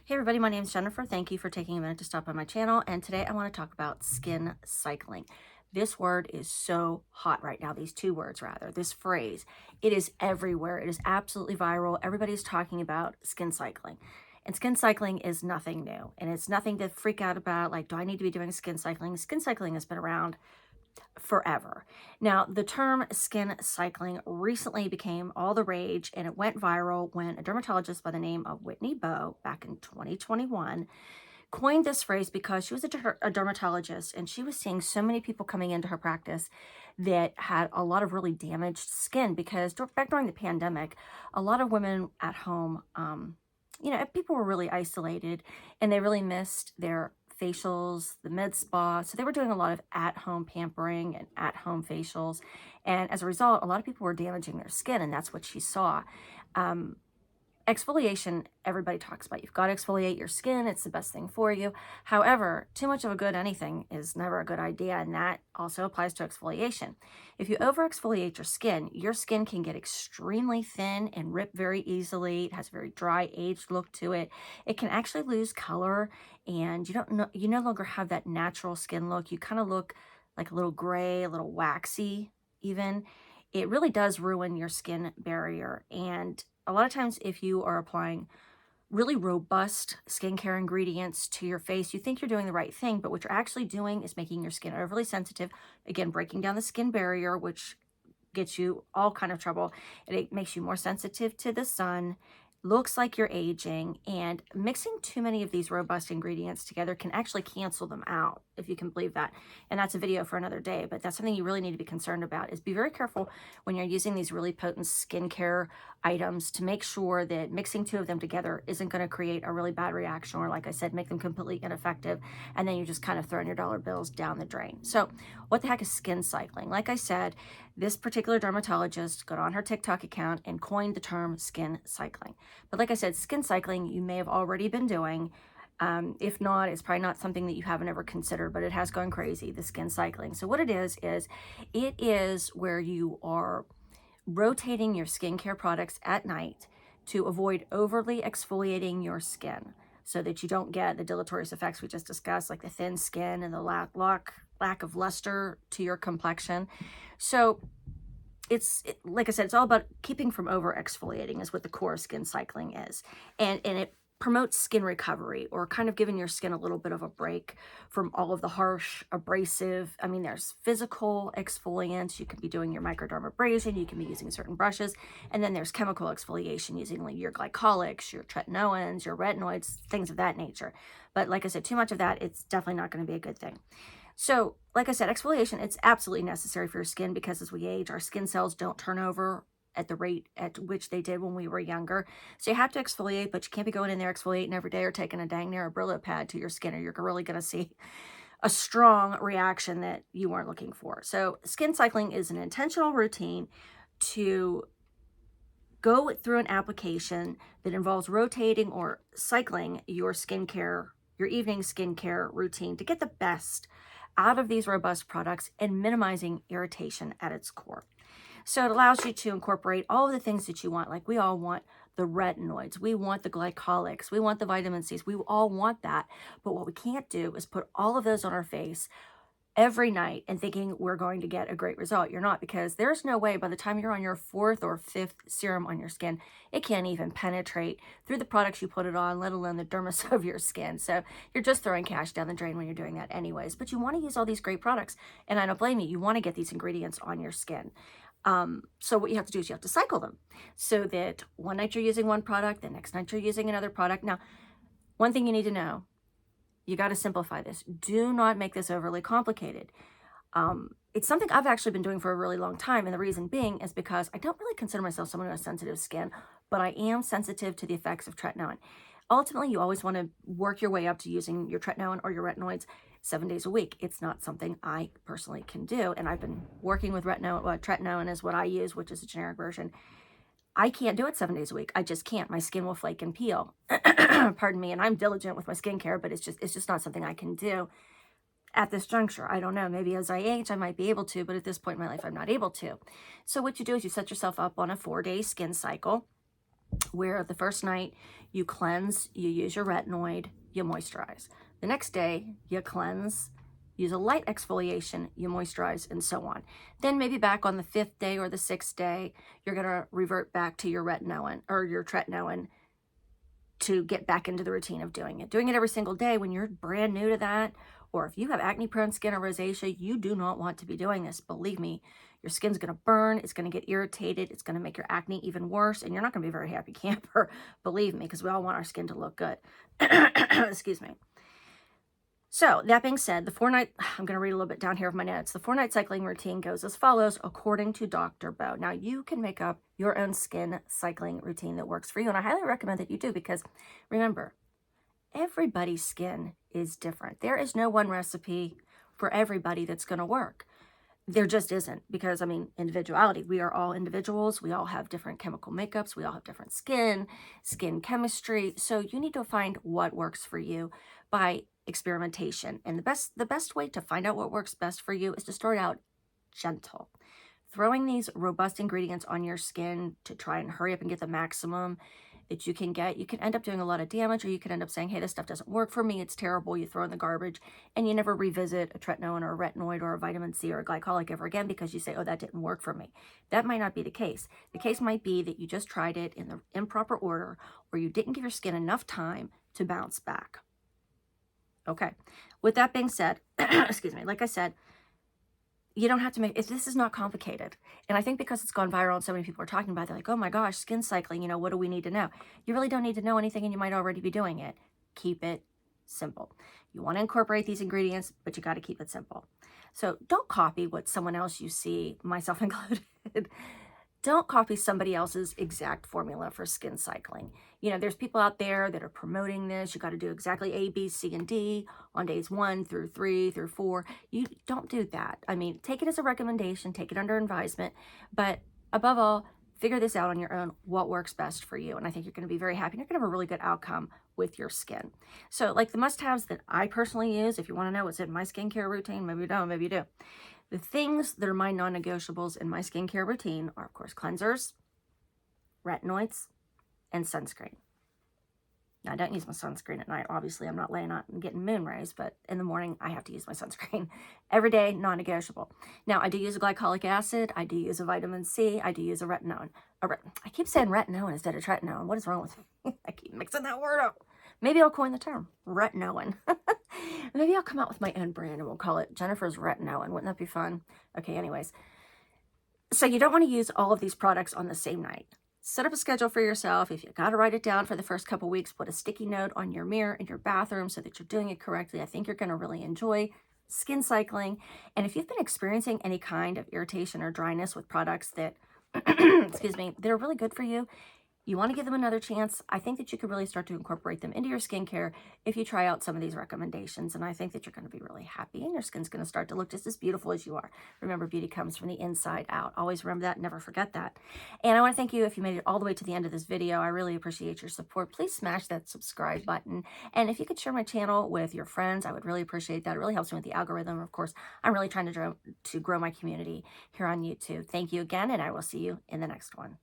Hey everybody, my name is Jennifer. Thank you for taking a minute to stop by my channel. And today I want to talk about skin cycling. This word is so hot right now. These two words rather, this phrase, it is everywhere. It is absolutely viral. Everybody's talking about skin cycling. And skin cycling is nothing new. And it's nothing to freak out about. Like, do I need to be doing skin cycling? Skin cycling has been around forever. Now, the term skin cycling recently became all the rage, and it went viral when a dermatologist by the name of Whitney Bowe back in 2021 coined this phrase because she was a dermatologist, and she was seeing so many people coming into her practice that had a lot of really damaged skin because back during the pandemic, a lot of women at home, people were really isolated and they really missed their facials, the med spa. So they were doing a lot of at-home pampering and at-home facials. And as a result, a lot of people were damaging their skin, and that's what she saw. Um, Exfoliation, everybody talks about. You've got to exfoliate your skin. It's the best thing for you. However, too much of a good anything is never a good idea, and that also applies to exfoliation. If you over-exfoliate your skin can get extremely thin and rip very easily. It has a very dry, aged look to it. It can actually lose color, and you no longer have that natural skin look. You kind of look like a little gray, a little waxy even. It really does ruin your skin barrier, and a lot of times if you are applying really robust skincare ingredients to your face, you think you're doing the right thing, but what you're actually doing is making your skin overly sensitive, again, breaking down the skin barrier, which gets you all kind of trouble. It makes you more sensitive to the sun, looks like you're aging, and mixing too many of these robust ingredients together can actually cancel them out, if you can believe that. And that's a video for another day, but that's something you really need to be concerned about, is be very careful when you're using these really potent skincare items to make sure that mixing two of them together isn't going to create a really bad reaction, or like I said, make them completely ineffective, and then you're just kind of throwing your dollar bills down the drain. So what the heck is skin cycling? Like I said, this particular dermatologist got on her TikTok account and coined the term skin cycling. But like I said, skin cycling you may have already been doing. If not, it's probably not something that you haven't ever considered, but it has gone crazy, the skin cycling. So what it is where you are rotating your skincare products at night to avoid overly exfoliating your skin so that you don't get the deleterious effects we just discussed, like the thin skin and the lack of luster to your complexion. So like I said, it's all about keeping from over exfoliating is what the core skin cycling is. And it promotes skin recovery, or kind of giving your skin a little bit of a break from all of the harsh, abrasive. I mean, there's physical exfoliants. You can be doing your microdermabrasion. You can be using certain brushes. And then there's chemical exfoliation using like your glycolics, your tretinoins, your retinoids, things of that nature. But like I said, too much of that, it's definitely not going to be a good thing. So, like I said, exfoliation, it's absolutely necessary for your skin because as we age, our skin cells don't turn over at the rate at which they did when we were younger. So you have to exfoliate, but you can't be going in there exfoliating every day or taking a dang near Brillo pad to your skin, or you're really going to see a strong reaction that you weren't looking for. So skin cycling is an intentional routine to go through an application that involves rotating or cycling your skincare, your evening skincare routine to get the best out of these robust products and minimizing irritation at its core. So it allows you to incorporate all of the things that you want. Like we all want the retinoids, we want the glycolics, we want the vitamin C's, we all want that. But what we can't do is put all of those on our face every night and thinking we're going to get a great result. You're not, because there's no way by the time you're on your fourth or fifth serum on your skin, it can't even penetrate through the products you put it on, let alone the dermis of your skin. So you're just throwing cash down the drain when you're doing that anyways. But you want to use all these great products, and I don't blame you. You want to get these ingredients on your skin. So what you have to do is you have to cycle them so that one night you're using one product, the next night you're using another product. Now, one thing you need to know, you got to simplify this. Do not make this overly complicated. It's something I've actually been doing for a really long time. And the reason being is because I don't really consider myself someone who has sensitive skin, but I am sensitive to the effects of tretinoin. Ultimately, you always want to work your way up to using your tretinoin or your retinoids 7 days a week. It's not something I personally can do. And I've been working with tretinoin is what I use, which is a generic version. I can't do it 7 days a week. I just can't. My skin will flake and peel. Pardon me. And I'm diligent with my skincare, but it's just not something I can do at this juncture. I don't know. Maybe as I age, I might be able to, but at this point in my life, I'm not able to. So what you do is you set yourself up on a 4-day skin cycle. where the first night you cleanse, you use your retinoid, you moisturize. The next day you cleanse, use a light exfoliation, you moisturize, and so on. Then maybe back on the 5th day or the 6th day, you're gonna revert back to your retinoin or your tretinoin to get back into the routine of doing it. Doing it every single day when you're brand new to that, or if you have acne prone skin or rosacea, you do not want to be doing this. Believe me, your skin's gonna burn, it's gonna get irritated, it's gonna make your acne even worse, and you're not gonna be a very happy camper, believe me, because we all want our skin to look good. Excuse me. So that being said, the 4-night, I'm going to read a little bit down here of my notes. The 4-night cycling routine goes as follows, according to Dr. Bo. Now you can make up your own skin cycling routine that works for you. And I highly recommend that you do, because remember, everybody's skin is different. There is no one recipe for everybody that's going to work. There just isn't, because I mean, individuality, we are all individuals. We all have different chemical makeups. We all have different skin chemistry. So you need to find what works for you by experimentation. And the best way to find out what works best for you is to start out gentle. Throwing these robust ingredients on your skin to try and hurry up and get the maximum that you can get, you can end up doing a lot of damage, or you can end up saying, hey, this stuff doesn't work for me, it's terrible, you throw in the garbage, and you never revisit a tretinoin or a retinoid or a vitamin C or a glycolic ever again because you say, oh, that didn't work for me. That might not be the case. The case might be that you just tried it in the improper order, or you didn't give your skin enough time to bounce back. Okay, with that being said, excuse me, like I said, you don't have to make, this is not complicated. And I think because it's gone viral and so many people are talking about it, they're like, oh my gosh, skin cycling, what do we need to know? You really don't need to know anything, and you might already be doing it. Keep it simple. You want to incorporate these ingredients, but you got to keep it simple. So don't copy what someone else you see, myself included. Don't copy somebody else's exact formula for skin cycling. There's people out there that are promoting this. You got to do exactly A, B, C, and D on days 1 through 3 through 4. You don't do that. I mean, take it as a recommendation, take it under advisement, but above all, figure this out on your own, what works best for you. And I think you're going to be very happy. You're going to have a really good outcome with your skin. So like the must-haves that I personally use, if you want to know what's in my skincare routine, maybe you don't, maybe you do. The things that are my non-negotiables in my skincare routine are, of course, cleansers, retinoids, and sunscreen. Now, I don't use my sunscreen at night. Obviously, I'm not laying out and getting moon rays, but in the morning, I have to use my sunscreen. Every day, non-negotiable. Now, I do use a glycolic acid. I do use a vitamin C. I do use a retinoid. I keep saying retinoid instead of tretinoin. What is wrong with me? I keep mixing that word up. Maybe I'll coin the term, retinoin. Maybe I'll come out with my own brand and we'll call it Jennifer's Retinoin. Wouldn't that be fun? Okay, anyways. So you don't want to use all of these products on the same night. Set up a schedule for yourself. If you got to write it down for the first couple weeks, put a sticky note on your mirror in your bathroom so that you're doing it correctly. I think you're going to really enjoy skin cycling. And if you've been experiencing any kind of irritation or dryness with products that, excuse me, that are really good for you, you want to give them another chance, I think that you could really start to incorporate them into your skincare if you try out some of these recommendations. And I think that you're going to be really happy and your skin's going to start to look just as beautiful as you are. Remember, beauty comes from the inside out. Always remember that. Never forget that. And I want to thank you if you made it all the way to the end of this video. I really appreciate your support. Please smash that subscribe button. And if you could share my channel with your friends, I would really appreciate that. It really helps me with the algorithm. Of course, I'm really trying to grow my community here on YouTube. Thank you again, and I will see you in the next one.